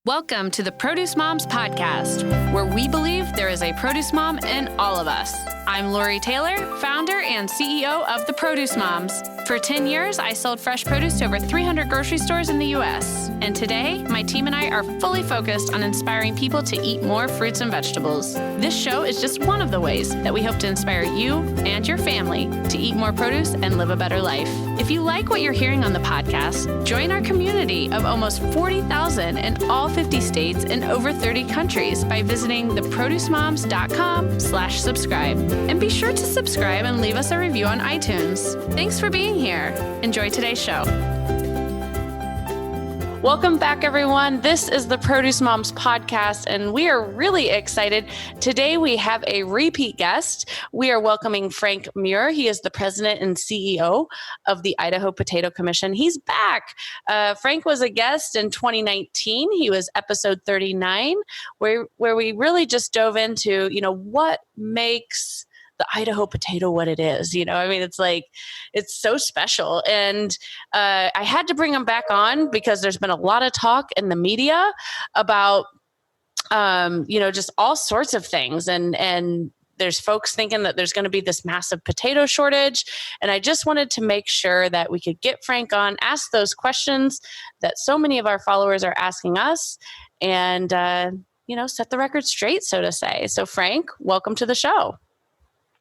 Welcome to the Produce Moms Podcast, where we believe there is a produce mom in all of us. I'm Lori Taylor, founder and CEO of the Produce Moms. For 10 years, I sold fresh produce to over 300 grocery stores in the U.S. And today, my team and I are fully focused on inspiring people to eat more fruits and vegetables. This show is just one of the ways that we hope to inspire you and your family to eat more produce and live a better life. If you like what you're hearing on the podcast, join our community of almost 40,000 in all 50 states and over 30 countries by visiting theproducemoms.com/subscribe. And be sure to subscribe and leave us a review on iTunes. Thanks for being here. Enjoy today's show. Welcome back, everyone. This is the Produce Moms Podcast, and we are really excited. Today, we have a repeat guest. We are welcoming Frank Muir. He is the president and CEO of the Idaho Potato Commission. He's back. Frank was a guest in 2019. He was episode 39, where we really just dove into, what makes the Idaho potato what it is. It's so special. And I had to bring him back on because there's been a lot of talk in the media about, just all sorts of things. And there's folks thinking that there's going to be this massive potato shortage. And I just wanted to make sure that we could get Frank on, ask those questions that so many of our followers are asking us, and, set the record straight, so to say. So Frank, welcome to the show.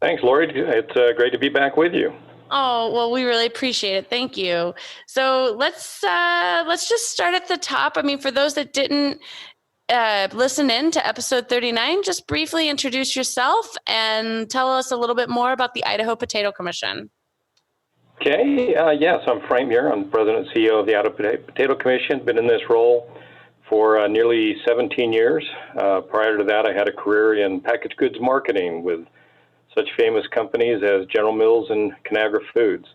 Thanks, Lori. It's great to be back with you. Oh, well, we really appreciate it. Thank you. So let's just start at the top. For those that didn't listen in to episode 39, just briefly introduce yourself and tell us a little bit more about the Idaho Potato Commission. Okay. Yes, I'm Frank Muir. I'm president and CEO of the Idaho Potato Commission. Been in this role for nearly 17 years. Prior to that, I had a career in packaged goods marketing with such famous companies as General Mills and Conagra Foods.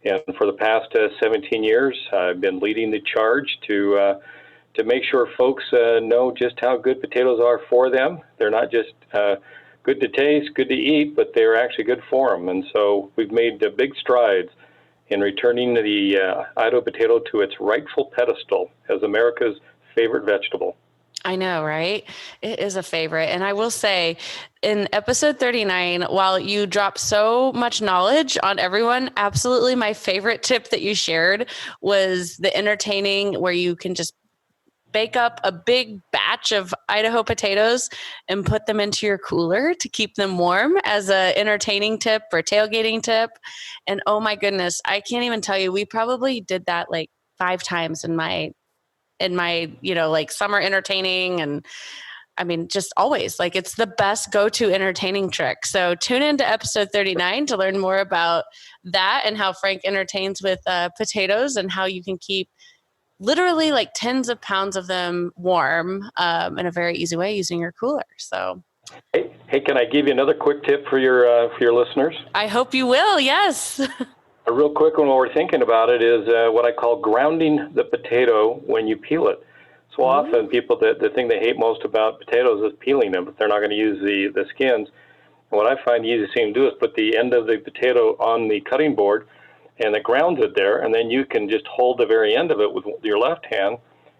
And for the past 17 years, I've been leading the charge to make sure folks know just how good potatoes are for them. They're not just good to taste, good to eat, but they're actually good for them. And so we've made big strides in returning the Idaho potato to its rightful pedestal as America's favorite vegetable. I know, right? It is a favorite. And I will say, in episode 39, while you dropped so much knowledge on everyone, absolutely my favorite tip that you shared was the entertaining, where you can just bake up a big batch of Idaho potatoes and put them into your cooler to keep them warm as an entertaining tip or tailgating tip. And oh my goodness, I can't even tell you, we probably did that like 5 times in my summer entertaining. And just always, it's the best go-to entertaining trick. So tune into episode 39 to learn more about that and how Frank entertains with potatoes and how you can keep literally tens of pounds of them warm in a very easy way using your cooler. So, hey, can I give you another quick tip for your listeners? I hope you will. Yes. A real quick one while we're thinking about it is what I call grounding the potato when you peel it. So often people, the thing they hate most about potatoes is peeling them, but they're not going to use the skins. And what I find the easiest thing to do is put the end of the potato on the cutting board, and it grounds it there, and then you can just hold the very end of it with your left hand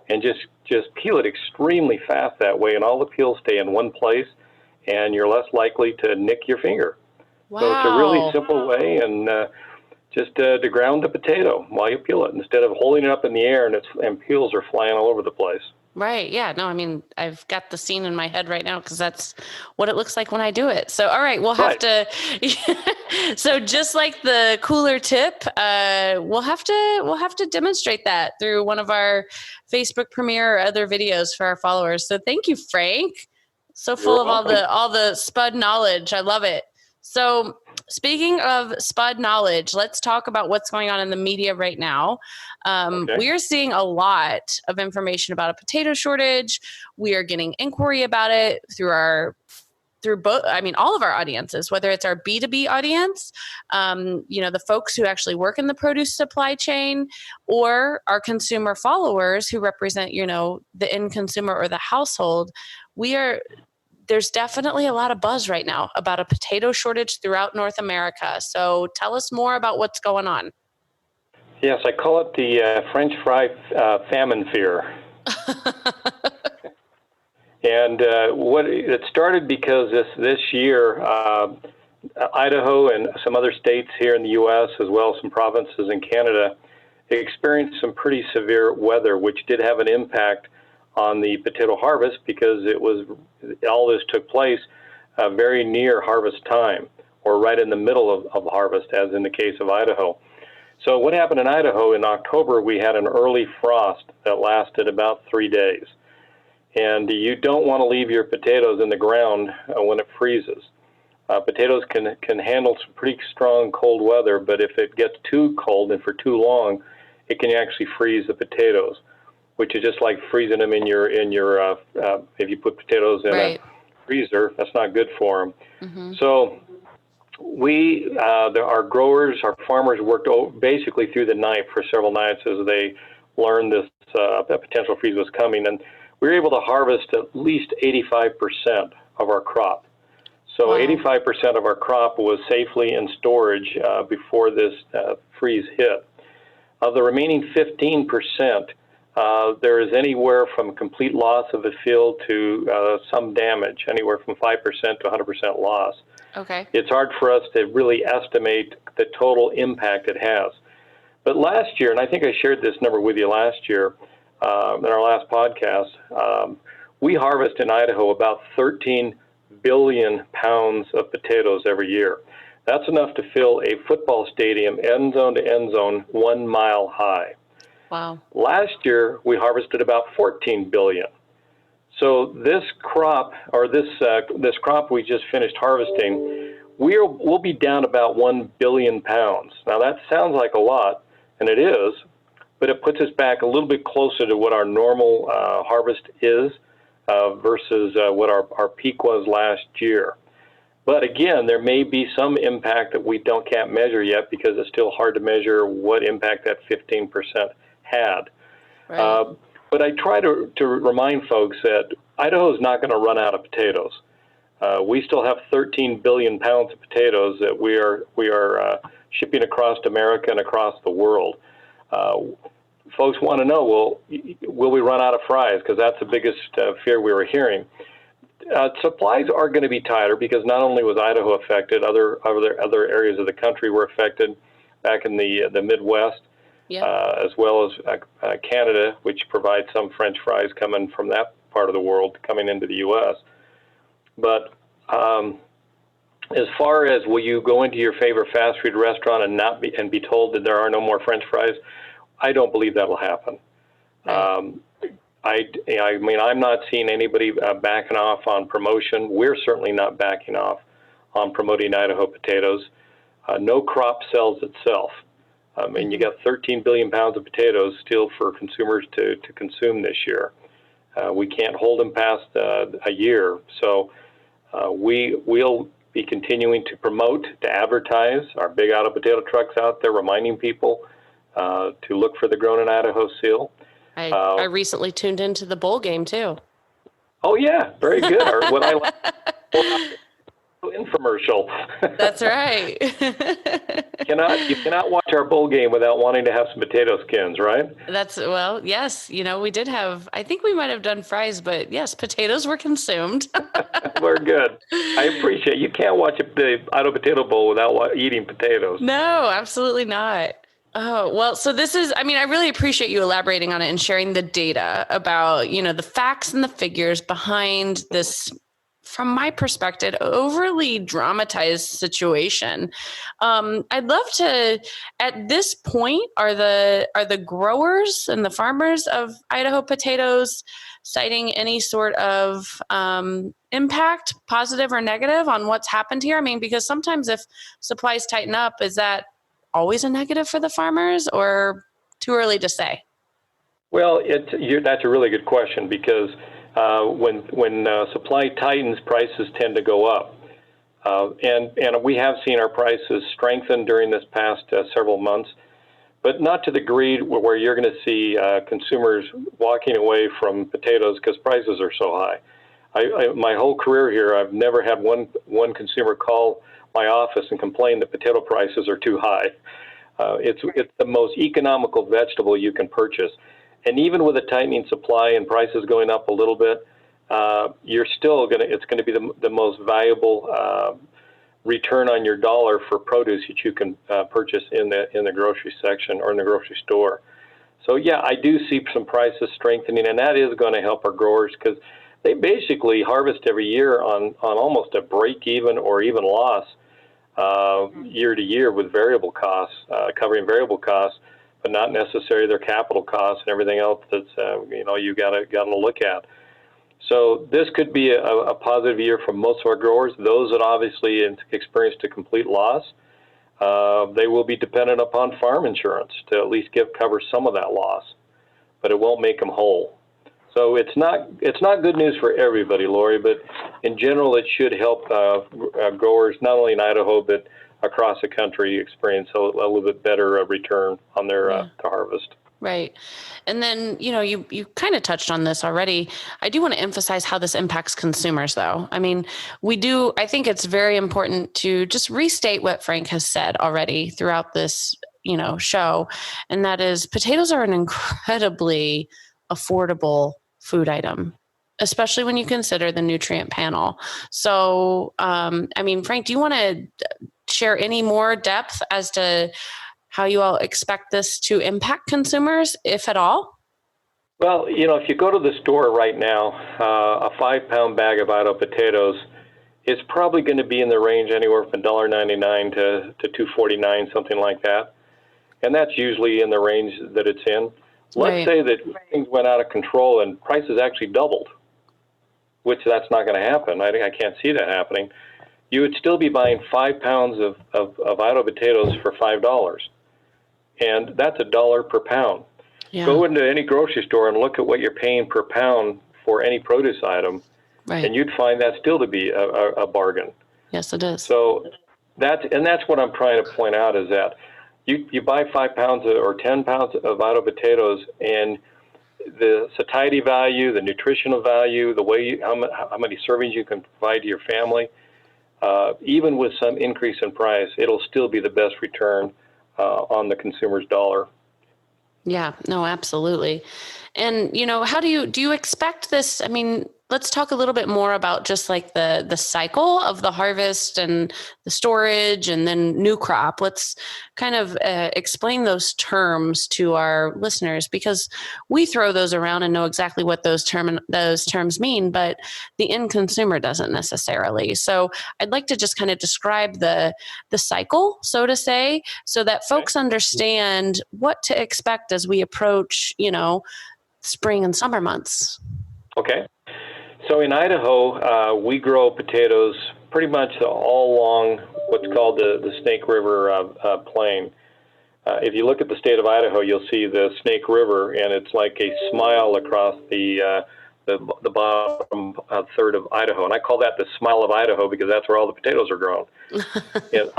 and just peel it extremely fast that way, and all the peels stay in one place, and you're less likely to nick your finger. Wow. So it's a really simple way, and just to ground the potato while you peel it instead of holding it up in the air and peels are flying all over the place. Right. Yeah. No, I've got the scene in my head right now because that's what it looks like when I do it. So, all right, we'll have to, so just like the cooler tip, we'll have to demonstrate that through one of our Facebook premiere or other videos for our followers. So thank you, Frank. So full of all the spud knowledge. I love it. So speaking of spud knowledge, let's talk about what's going on in the media right now. We are seeing a lot of information about a potato shortage. We are getting inquiry about it through all of our audiences, whether it's our B2B audience, the folks who actually work in the produce supply chain, or our consumer followers who represent, the end consumer or the household. There's definitely a lot of buzz right now about a potato shortage throughout North America. So tell us more about what's going on. Yes, I call it the French Fry Famine Fear. And what it started because this year, Idaho and some other states here in the U.S., as well as some provinces in Canada, experienced some pretty severe weather, which did have an impact on the potato harvest because all this took place very near harvest time, or right in the middle of harvest, as in the case of Idaho. So what happened in Idaho in October, we had an early frost that lasted about 3 days. And you don't want to leave your potatoes in the ground when it freezes. Potatoes can handle some pretty strong cold weather, but if it gets too cold and for too long, it can actually freeze the potatoes, which is just like freezing them in your if you put potatoes in a freezer, that's not good for them. Mm-hmm. So our growers, our farmers worked basically through the night for several nights as they learned this potential freeze was coming, and we were able to harvest at least 85% of our crop. So wow. 85% of our crop was safely in storage before this freeze hit. Of the remaining 15%, there is anywhere from complete loss of the field to some damage, anywhere from 5% to 100% loss. Okay. It's hard for us to really estimate the total impact it has. But last year, and I think I shared this number with you last year in our last podcast, we harvest in Idaho about 13 billion pounds of potatoes every year. That's enough to fill a football stadium end zone to end zone 1 mile high. Wow. Last year, we harvested about 14 billion. So this crop, or this crop we just finished harvesting, we'll be down about 1 billion pounds. Now that sounds like a lot, and it is, but it puts us back a little bit closer to what our normal harvest is versus what our peak was last year. But again, there may be some impact that we can't measure yet because it's still hard to measure what impact that 15% had. Right. But I try to remind folks that Idaho is not going to run out of potatoes. We still have 13 billion pounds of potatoes that we are shipping across America and across the world. Folks want to know, will we run out of fries? Because that's the biggest fear we were hearing. Supplies are going to be tighter because not only was Idaho affected, other areas of the country were affected back in the Midwest, as well as Canada, which provides some French fries coming from that part of the world coming into the U.S. But as far as will you go into your favorite fast food restaurant and be told that there are no more French fries, I don't believe that'll happen. Right. I mean, I'm not seeing anybody backing off on promotion. We're certainly not backing off on promoting Idaho potatoes. No crop sells itself. And you got 13 billion pounds of potatoes still for consumers to consume this year. We can't hold them past a year. So we'll be continuing to promote, to advertise our big Idaho potato trucks out there, reminding people to look for the Grown in Idaho seal. I recently tuned into the bowl game too. Oh yeah, very good. Or what I like, infomercial. That's right. You cannot watch our bowl game without wanting to have some potato skins, right? Yes. We did have, I think we might have done fries, but yes, potatoes were consumed. We're good. I appreciate it. You can't watch the Idaho Potato Bowl without eating potatoes. No, absolutely not. Oh, well, so this is, I really appreciate you elaborating on it and sharing the data about, the facts and the figures behind this, from my perspective, overly dramatized situation. I'd love to, at this point, are the growers and the farmers of Idaho potatoes citing any sort of impact, positive or negative, on what's happened here? Because sometimes if supplies tighten up, is that always a negative for the farmers, or too early to say? Well, that's a really good question because when supply tightens, prices tend to go up, and we have seen our prices strengthen during this past several months, but not to the degree where you're going to see consumers walking away from potatoes because prices are so high. My whole career here, I've never had one consumer call my office and complain that potato prices are too high. It's the most economical vegetable you can purchase. And even with a tightening supply and prices going up a little bit, you're still it's going to be the most valuable return on your dollar for produce that you can purchase in the grocery section or in the grocery store. So yeah, I do see some prices strengthening, and that is going to help our growers because they basically harvest every year on almost a break even or even loss year to year with variable costs, covering variable costs, but not necessarily their capital costs and everything else that's you got to look at. So this could be a positive year for most of our growers. Those that obviously experienced a complete loss, they will be dependent upon farm insurance to at least cover some of that loss, but it won't make them whole. So it's not good news for everybody, Lori, but in general, it should help growers not only in Idaho but across the country experience a little bit better return on their harvest. Right. And then, you kind of touched on this already. I do want to emphasize how this impacts consumers, though. I mean, I think it's very important to just restate what Frank has said already throughout this, show. And that is potatoes are an incredibly affordable food item, especially when you consider the nutrient panel. So, Frank, do you want to share any more depth as to how you all expect this to impact consumers, if at all? Well, if you go to the store right now, a 5-pound bag of Idaho potatoes is probably going to be in the range anywhere from $1.99 to $2.49, something like that. And that's usually in the range that it's in. Let's say that things went out of control and prices actually doubled, which that's not going to happen. I can't see that happening. You would still be buying 5 pounds of Idaho potatoes for $5. And that's $1 per pound. Yeah. Go into any grocery store and look at what you're paying per pound for any produce item, and you'd find that still to be a bargain. Yes, it is. So that's what I'm trying to point out is that you buy 5 pounds or 10 pounds of Idaho potatoes, and the satiety value, the nutritional value, the way how many servings you can provide to your family, even with some increase in price, it'll still be the best return on the consumer's dollar. Yeah, no, absolutely. And, how do you expect this? I mean, let's talk a little bit more about just like the cycle of the harvest and the storage and then new crop. Let's kind of explain those terms to our listeners, because we throw those around and know exactly what those terms mean, but the end consumer doesn't necessarily. So I'd like to just kind of describe the cycle, so to say, so that folks understand what to expect as we approach, spring and summer months. Okay. So in Idaho, we grow potatoes pretty much all along what's called the Snake River plain. If you look at the state of Idaho, you'll see the Snake River, and it's like a smile across the bottom third of Idaho. And I call that the smile of Idaho because that's where all the potatoes are grown. And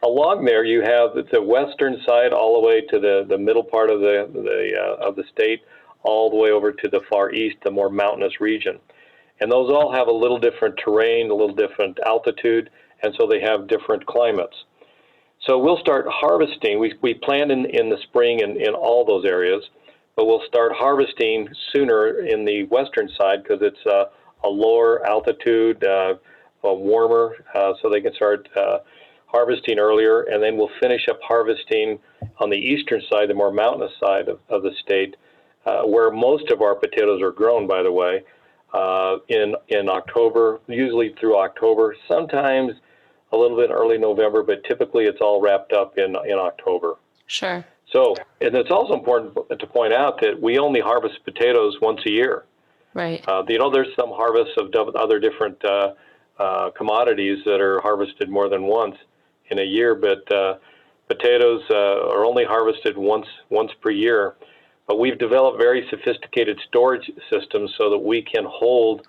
along there, you have the western side all the way to the middle part of the state, all the way over to the far east, the more mountainous region. And those all have a little different terrain, a little different altitude, and so they have different climates. So we'll start harvesting. We plant in the spring in all those areas, but we'll start harvesting sooner in the western side because it's a lower altitude, warmer, so they can start harvesting earlier, and then we'll finish up harvesting on the eastern side, the more mountainous side of the state, where most of our potatoes are grown, by the way, in October, usually through October, sometimes a little bit early November, but typically it's all wrapped up in October. Sure. So, and it's also important to point out that we only harvest potatoes once a year. Right. There's some harvests of other different commodities that are harvested more than once in a year, but potatoes are only harvested once per year. But we've developed very sophisticated storage systems so that we can hold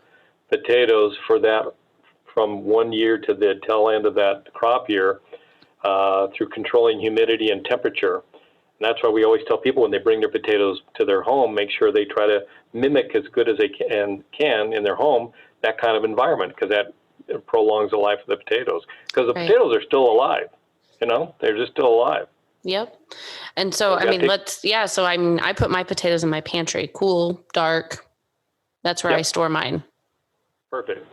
potatoes from 1 year to the tail end of that crop year through controlling humidity and temperature. And that's why we always tell people when they bring their potatoes to their home, make sure they try to mimic as good as they can in their home that kind of environment, because that prolongs the life of the potatoes. Because the potatoes are still alive, they're just still alive. Yep. And so, I put my potatoes in my pantry, cool, dark, That's where I store mine. Perfect.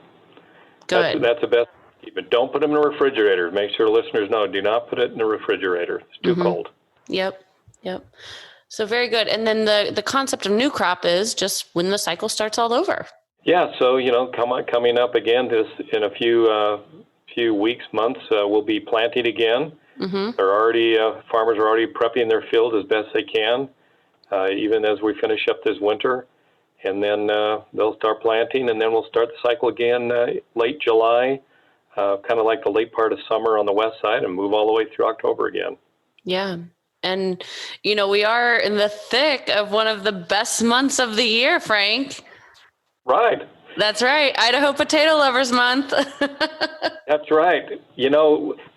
Good. That's the best. But don't put them in the refrigerator. Make sure listeners know, do not put it in the refrigerator. It's too cold. Yep. So very good. And then the concept of new crop is just when the cycle starts all over. Yeah. So, coming up again in a few weeks, months, we'll be planting again. They're already, farmers are already prepping their field as best they can, even as we finish up this winter. And then they'll start planting, and then we'll start the cycle again late July, kind of like the late part of summer on the west side, and move all the way through October again. Yeah. And, we are in the thick of one of the best months of the year, Frank. Right. That's right. Idaho Potato Lovers Month. That's right.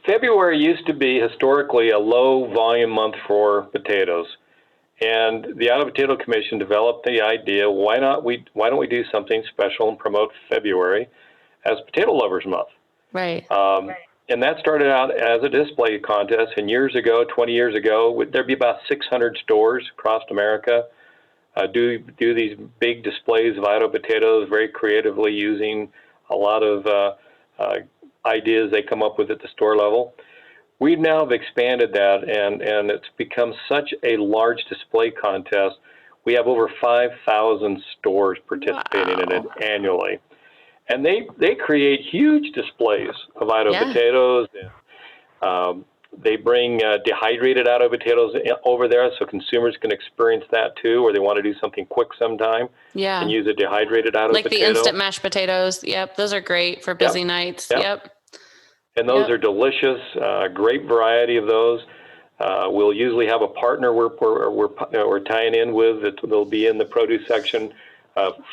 February used to be historically a low volume month for potatoes. And the Idaho Potato Commission developed the idea, why don't we do something special and promote February as Potato Lovers Month? Right. And that started out as a display contest. And 20 years ago, there'd be about 600 stores across America do these big displays of Idaho potatoes, very creatively using a lot of ideas they come up with at the store level. We now have expanded that, and it's become such a large display contest. We have over 5,000 stores participating in it annually. And they create huge displays of Idaho potatoes. And, they bring dehydrated Idaho potatoes over there so consumers can experience that too, or they want to do something quick sometime. Yeah. And use a dehydrated Idaho potato. Like the instant mashed potatoes. Yep. Those are great for busy nights. Yep. And those are delicious, great variety of those. We'll usually have a partner we're tying in with that will be in the produce section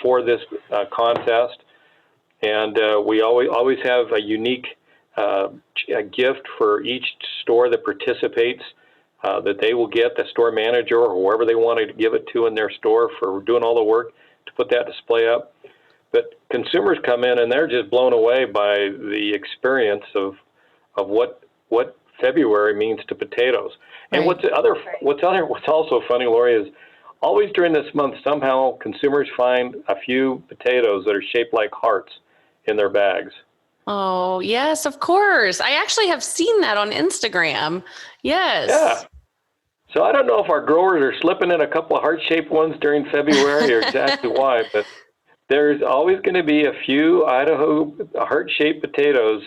for this contest. And we always have a unique a gift for each store that participates that they will get, the store manager or whoever they want to give it to in their store for doing all the work to put that display up. But consumers come in and they're just blown away by the experience of what February means to potatoes. And what's also funny, Lori, is always during this month somehow consumers find a few potatoes that are shaped like hearts in their bags. Oh, yes, of course. I actually have seen that on Instagram. Yes. Yeah. So I don't know if our growers are slipping in a couple of heart-shaped ones during February or exactly why, but there's always going to be a few Idaho heart-shaped potatoes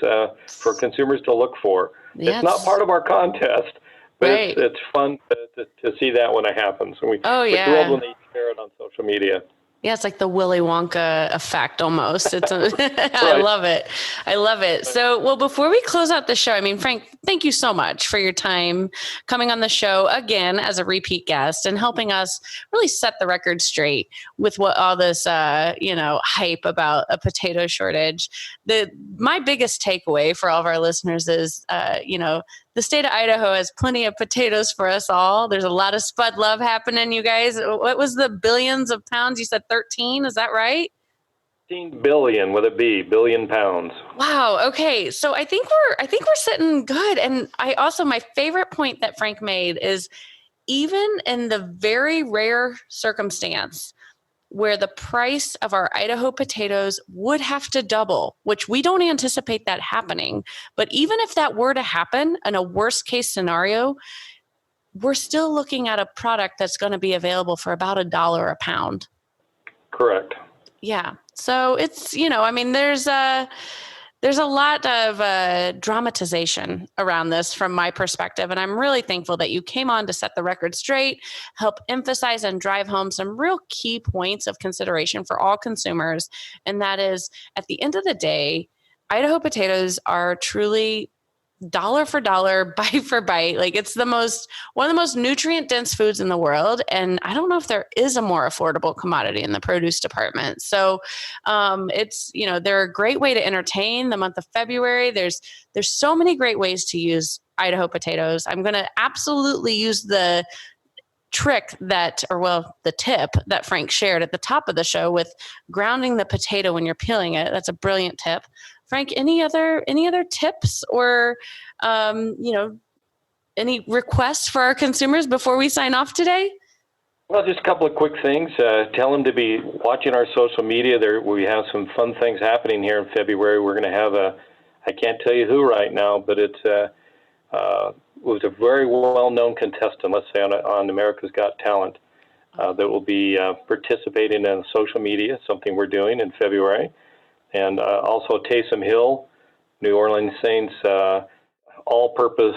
for consumers to look for. It's not part of our contest, but it's fun to see that when it happens. And we're thrilled when they share it on social media. Yeah, it's like the Willy Wonka effect almost. I love it. I love it. So, well, before we close out the show, I mean, Frank, thank you so much for your time coming on the show again as a repeat guest and helping us really set the record straight with what all this, hype about a potato shortage. My biggest takeaway for all of our listeners is, the state of Idaho has plenty of potatoes for us all. There's a lot of spud love happening, you guys. What was the billions of pounds? You said 13, is that right? 13 billion with a B, billion pounds. Wow. Okay. So I think we're sitting good. And my favorite point that Frank made is even in the very rare circumstance where the price of our Idaho potatoes would have to double, which we don't anticipate that happening. But even if that were to happen in a worst case scenario, we're still looking at a product that's going to be available for about $1 a pound. Correct. Yeah. So it's, there's a lot of dramatization around this from my perspective. And I'm really thankful that you came on to set the record straight, help emphasize and drive home some real key points of consideration for all consumers. And that is, at the end of the day, Idaho potatoes are truly dollar for dollar, bite for bite. Like it's one of the most nutrient dense foods in the world. And I don't know if there is a more affordable commodity in the produce department. So they're a great way to entertain the month of February. There's so many great ways to use Idaho potatoes. I'm going to absolutely use the tip that Frank shared at the top of the show with grounding the potato when you're peeling it. That's a brilliant tip. Frank, any other tips or, any requests for our consumers before we sign off today? Well, just a couple of quick things. Tell them to be watching our social media. We have some fun things happening here in February. We're going to have I can't tell you who right now, but it was a very well-known contestant, let's say, on America's Got Talent, that will be participating in social media, something we're doing in February. And also Taysom Hill, New Orleans Saints all-purpose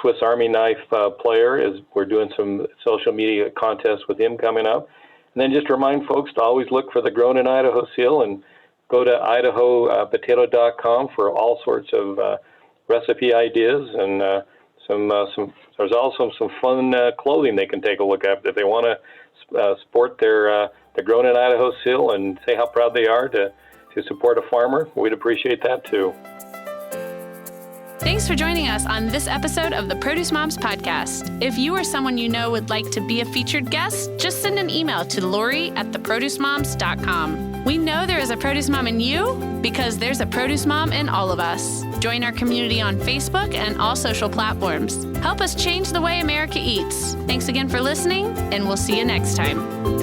Swiss Army knife player. We're doing some social media contests with him coming up. And then just remind folks to always look for the Grown in Idaho seal and go to idahopotato.com for all sorts of recipe ideas, and there's also some fun clothing they can take a look at if they want to sport the Grown in Idaho seal and say how proud they are to support a farmer. We'd appreciate that too. Thanks for joining us on this episode of the Produce Moms Podcast. If you or someone you know would like to be a featured guest, just send an email to lori@theproducemoms.com. We know there is a produce mom in you because there's a produce mom in all of us. Join our community on Facebook and all social platforms. Help us change the way America eats. Thanks again for listening, and we'll see you next time.